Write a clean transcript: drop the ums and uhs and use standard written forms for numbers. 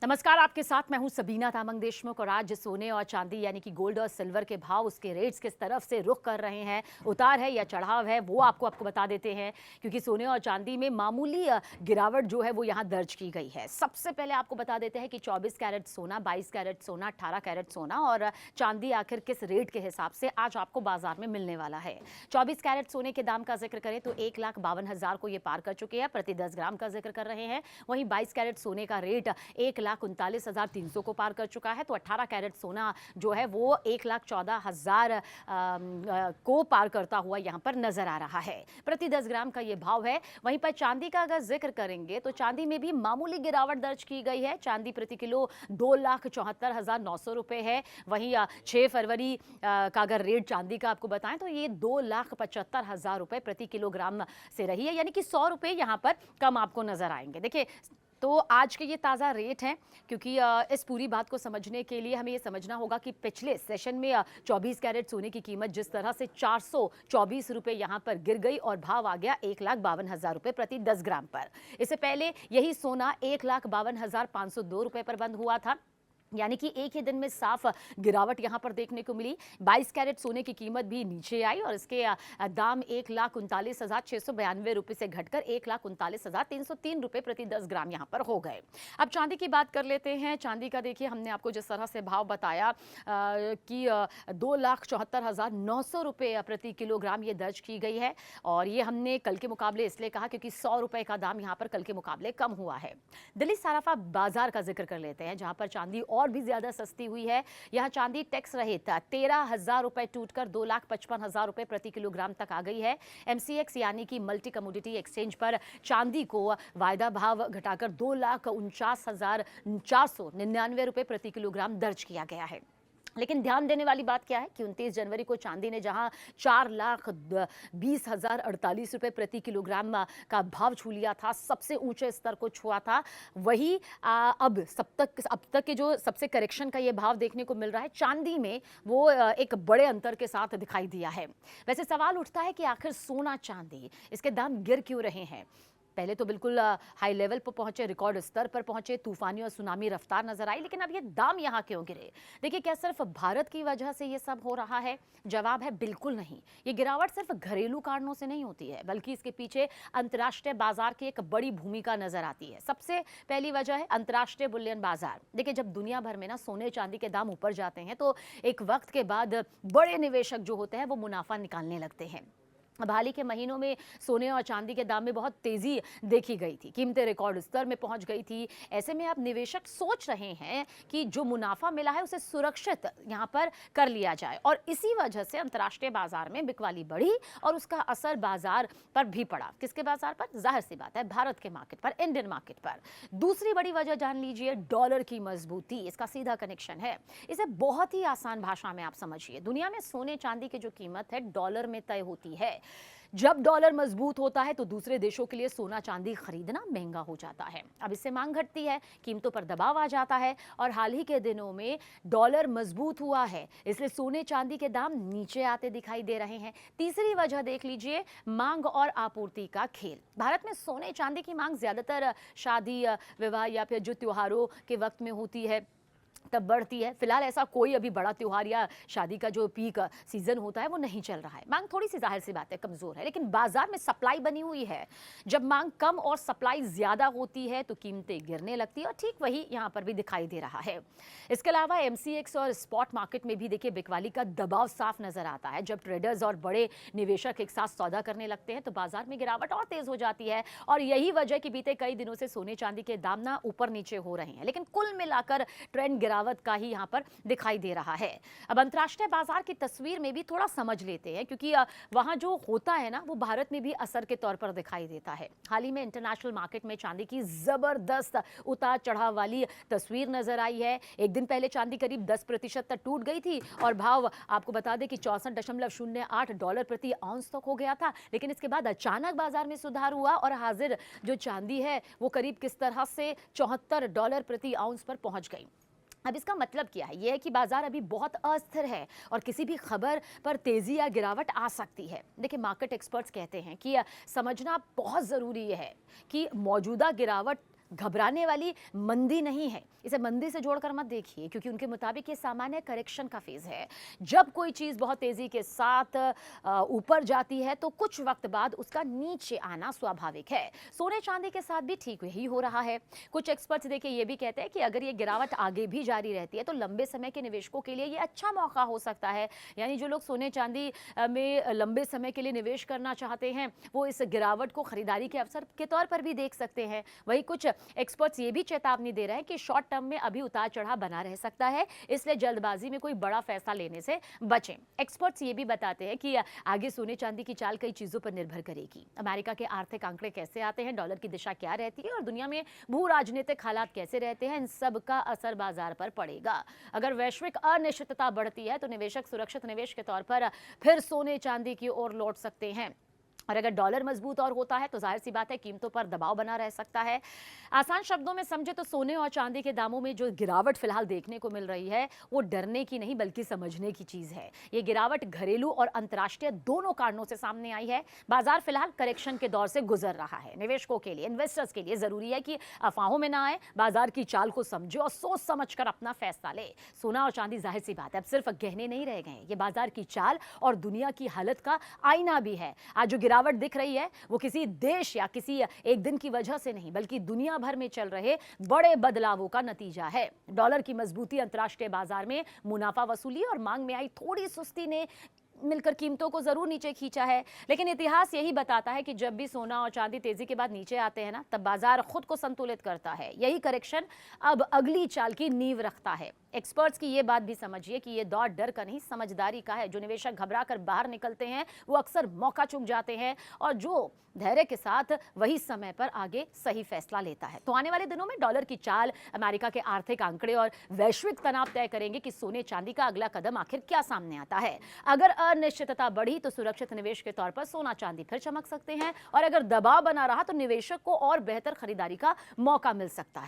नमस्कार, आपके साथ मैं हूं सबीना तामंग देशमुख और आज सोने और चांदी यानी कि गोल्ड और सिल्वर के भाव, उसके रेट्स किस तरफ से रुख कर रहे हैं, उतार है या चढ़ाव है, वो आपको बता देते हैं। क्योंकि सोने और चांदी में मामूली गिरावट जो है वो यहां दर्ज की गई है। सबसे पहले आपको बता देते हैं कि 24 कैरेट सोना, 22 कैरेट सोना, 18 कैरेट सोना और चांदी आखिर किस रेट के हिसाब से आज आपको बाजार में मिलने वाला है। 24 कैरेट सोने के दाम का जिक्र करें तो 1,52,000 को ये पार कर चुके हैं, प्रति 10 ग्राम का जिक्र कर रहे हैं। वहीं 22 कैरेट सोने का रेट 1,39,300 को पार कर चुका है, तो 18 कैरेट सोना जो है वो 1,14,000 को पार करता हुआ यहां पर नजर आ रहा है। प्रति 10 ग्राम का ये भाव है। वहीं पर चांदी का अगर जिक्र करेंगे तो चांदी में भी मामूली गिरावट दर्ज की गई है। चांदी प्रति किलो 2,74,900 रुपए है। वहीं 6 फरवरी का अगर रेट चांदी का आपको बताएं तो ये 2,75,000 रुपए प्रति किलोग्राम से रही है, यानी कि 100 रुपए यहां पर कम आपको नजर आएंगे। देखिए, तो आज के ये ताज़ा रेट हैं, क्योंकि इस पूरी बात को समझने के लिए हमें ये समझना होगा कि पिछले सेशन में 24 कैरेट सोने की कीमत जिस तरह से 424 रुपए यहाँ पर गिर गई और भाव आ गया 1,52,000 रुपए प्रति 10 ग्राम पर। इससे पहले यही सोना 1,52,502 रुपए पर बंद हुआ था, यानी कि एक ही दिन में साफ गिरावट यहां पर देखने को मिली। 22 कैरेट सोने की कीमत भी नीचे आई और इसके दाम 1,39,692 रुपए से घटकर 1,39,303 रुपए प्रति 10 ग्राम यहां पर हो गए। अब चांदी की बात कर लेते हैं। चांदी का देखिए, हमने आपको जिस तरह से भाव बताया कि 2,74,900 रुपए प्रति किलोग्राम ये दर्ज की गई है, और ये हमने कल के मुकाबले इसलिए कहा क्योंकि 100 रुपए का दाम यहां पर कल के मुकाबले कम हुआ है। दिल्ली सराफा बाजार का जिक्र कर लेते हैं, जहां पर चांदी और भी ज्यादा सस्ती हुई है। यहां चांदी टैक्स रहित 13,000 रुपए टूटकर 2,55,000 रुपए प्रति किलोग्राम तक आ गई है। MCX यानी कि मल्टी कमोडिटी एक्सचेंज पर चांदी को वायदा भाव घटाकर 2,49,499 रुपए प्रति किलोग्राम दर्ज किया गया है। लेकिन ध्यान देने वाली बात क्या है कि 29 जनवरी को चांदी ने जहां 4,20,048 रुपए प्रति किलोग्राम का भाव छू लिया था, सबसे ऊंचे स्तर को छुआ था, वही अब तक के जो सबसे करेक्शन का ये भाव देखने को मिल रहा है चांदी में, वो एक बड़े अंतर के साथ दिखाई दिया है। वैसे सवाल उठता है कि आखिर सोना चांदी इसके दाम गिर क्यों रहे हैं। पहले तो बिल्कुल हाई लेवल पर पहुंचे, रिकॉर्ड स्तर पर पहुंचे, तूफानी और सुनामी रफ्तार नजर आई, लेकिन अब ये दाम यहां क्यों गिरे। देखिए, क्या सिर्फ भारत की वजह से ये सब हो रहा है? जवाब है बिल्कुल नहीं। ये गिरावट सिर्फ घरेलू कारणों से नहीं होती है, बल्कि इसके पीछे अंतर्राष्ट्रीय बाजार की एक बड़ी भूमिका नजर आती है। सबसे पहली वजह है अंतर्राष्ट्रीय बुलियन बाजार। देखिए, जब दुनिया भर में ना सोने चांदी के दाम ऊपर जाते हैं तो एक वक्त के बाद बड़े निवेशक जो होते हैं वो मुनाफा निकालने लगते हैं। अब हाल ही के महीनों में सोने और चांदी के दाम में बहुत तेजी देखी गई थी, कीमतें रिकॉर्ड स्तर में पहुंच गई थी। ऐसे में अब निवेशक सोच रहे हैं कि जो मुनाफा मिला है उसे सुरक्षित यहां पर कर लिया जाए, और इसी वजह से अंतर्राष्ट्रीय बाजार में बिकवाली बढ़ी और उसका असर बाजार पर भी पड़ा। किसके बाजार पर? जाहिर सी बात है, भारत के मार्केट पर, इंडियन मार्केट पर। दूसरी बड़ी वजह जान लीजिए, डॉलर की मजबूती। इसका सीधा कनेक्शन है। इसे बहुत ही आसान भाषा में आप समझिए। दुनिया में सोने चांदी की जो कीमत है डॉलर में तय होती है। जब डॉलर मजबूत होता है तो दूसरे देशों के लिए सोना चांदी खरीदना महंगा हो जाता है। अब इससे मांग घटती है, कीमतों पर दबाव आ जाता है, और हाल ही के दिनों में डॉलर मजबूत हुआ है, इसलिए सोने चांदी के दाम नीचे आते दिखाई दे रहे हैं। तीसरी वजह देख लीजिए, मांग और आपूर्ति का खेल। भारत में सोने चांदी की मांग ज्यादातर शादी विवाह या फिर जो त्योहारों के वक्त में होती है तब बढ़ती है। फिलहाल ऐसा कोई अभी बड़ा त्योहार या शादी का जो पीक सीजन होता है वो नहीं चल रहा है। मांग थोड़ी सी जाहिर सी बात है कमजोर है, लेकिन बाजार में सप्लाई बनी हुई है। जब मांग कम और सप्लाई ज्यादा होती है तो कीमतें गिरने लगती है, और ठीक वही यहां पर भी दिखाई दे रहा है। इसके अलावा MCX और स्पॉट मार्केट में भी देखिए बिकवाली का दबाव साफ नजर आता है। जब ट्रेडर्स और बड़े निवेशक एक साथ सौदा करने लगते हैं तो बाजार में गिरावट और तेज हो जाती है, और यही वजह कि बीते कई दिनों से सोने चांदी के दाम ना ऊपर नीचे हो रहे हैं, लेकिन कुल मिलाकर ट्रेंड गिरावट का ही यहां पर दिखाई दे रहा है। अब अंतर्राष्ट्रीय बाजार की तस्वीर में भी थोड़ा समझ लेते हैं, क्योंकि वहां जो होता है ना वो भारत में भी असर के तौर पर दिखाई देता है। हाल ही में इंटरनेशनल मार्केट में चांदी की जबरदस्त उतार चढ़ाव वाली तस्वीर नजर आई है। एक दिन पहले चांदी करीब 10% तक टूट गई थी और भाव आपको बता दें कि 64.08 डॉलर प्रति आउंस तक हो गया था, लेकिन इसके बाद अचानक बाजार में सुधार हुआ और हाजिर जो चांदी है वो करीब किस तरह से 74 डॉलर प्रति आउंस पर पहुंच गई। अब इसका मतलब क्या है? यह है कि बाजार अभी बहुत अस्थिर है और किसी भी खबर पर तेजी या गिरावट आ सकती है। देखिए, मार्केट एक्सपर्ट्स कहते हैं कि समझना बहुत ज़रूरी है कि मौजूदा गिरावट घबराने वाली मंदी नहीं है, इसे मंदी से जोड़कर मत देखिए, क्योंकि उनके मुताबिक ये सामान्य करेक्शन का फेज है। जब कोई चीज़ बहुत तेज़ी के साथ ऊपर जाती है तो कुछ वक्त बाद उसका नीचे आना स्वाभाविक है। सोने चांदी के साथ भी ठीक यही हो रहा है। कुछ एक्सपर्ट्स देखिए ये भी कहते हैं कि अगर ये गिरावट आगे भी जारी रहती है तो लंबे समय के निवेशकों के लिए ये अच्छा मौका हो सकता है। यानी जो लोग सोने चांदी में लंबे समय के लिए निवेश करना चाहते हैं वो इस गिरावट को खरीदारी के अवसर के तौर पर भी देख सकते हैं। वहीं कुछ एक्सपर्ट्स ये भी चेतावनी दे रहे हैं कि शॉर्ट टर्म में अभी उतार चढ़ाव बना रह सकता है, इसलिए जल्दबाजी में कोई बड़ा फैसला लेने से बचें। एक्सपर्ट्स ये भी बताते हैं कि आगे सोने चांदी की चाल कई चीजों पर निर्भर करेगी। अमेरिका के आर्थिक आंकड़े कैसे आते हैं, डॉलर की दिशा क्या रहती है और दुनिया में भू राजनीतिक हालात कैसे रहते हैं, इन सब का असर बाजार पर पड़ेगा। अगर वैश्विक अनिश्चितता बढ़ती है तो निवेशक सुरक्षित निवेश के तौर पर फिर सोने चांदी की ओर लौट सकते हैं, और अगर डॉलर मजबूत और होता है तो जाहिर सी बात है कीमतों पर दबाव बना रह सकता है। आसान शब्दों में समझे तो सोने और चांदी के दामों में जो गिरावट फिलहाल देखने को मिल रही है वो डरने की नहीं बल्कि समझने की चीज है। ये गिरावट घरेलू और अंतर्राष्ट्रीय दोनों कारणों से सामने आई है। बाजार फिलहाल करेक्शन के दौर से गुजर रहा है। निवेशकों के लिए, इन्वेस्टर्स के लिए जरूरी है कि अफवाहों में ना आए, बाजार की चाल को समझे और सोच समझ कर अपना फैसला ले। सोना और चांदी जाहिर सी बात है अब सिर्फ गहने नहीं रह गए, ये बाजार की चाल और दुनिया की हालत का आईना भी है। आज जो गिरावट दिख रही है वो किसी देश या किसी एक दिन की वजह से नहीं बल्कि दुनिया भर में चल रहे बड़े बदलावों का नतीजा है। डॉलर की मजबूती, अंतर्राष्ट्रीय बाजार में मुनाफा वसूली और मांग में आई थोड़ी सुस्ती ने मिलकर कीमतों को जरूर नीचे खींचा है। लेकिन इतिहास यही बताता है कि जब भी सोना और चांदी तेजी के बाद नीचे आते हैं ना, तब बाजार खुद को संतुलित करता है। यही करेक्शन अब अगली चाल की नींव रखता है। एक्सपर्ट्स की ये बात भी समझिए कि ये दौर डर का नहीं समझदारी का है। जो निवेशक घबरा कर बाहर निकलते हैं वो अक्सर मौका चूक जाते हैं, और जो धैर्य के साथ वही समय पर आगे सही फैसला लेता है। तो आने वाले दिनों में डॉलर की चाल, अमेरिका के आर्थिक आंकड़े और वैश्विक तनाव तय करेंगे कि सोने चांदी का अगला कदम आखिर क्या सामने आता है। अगर अनिश्चितता बढ़ी तो सुरक्षित निवेश के तौर पर सोना चांदी फिर चमक सकते हैं, और अगर दबाव बना रहा तो निवेशक को और बेहतर खरीदारी का मौका मिल सकता है।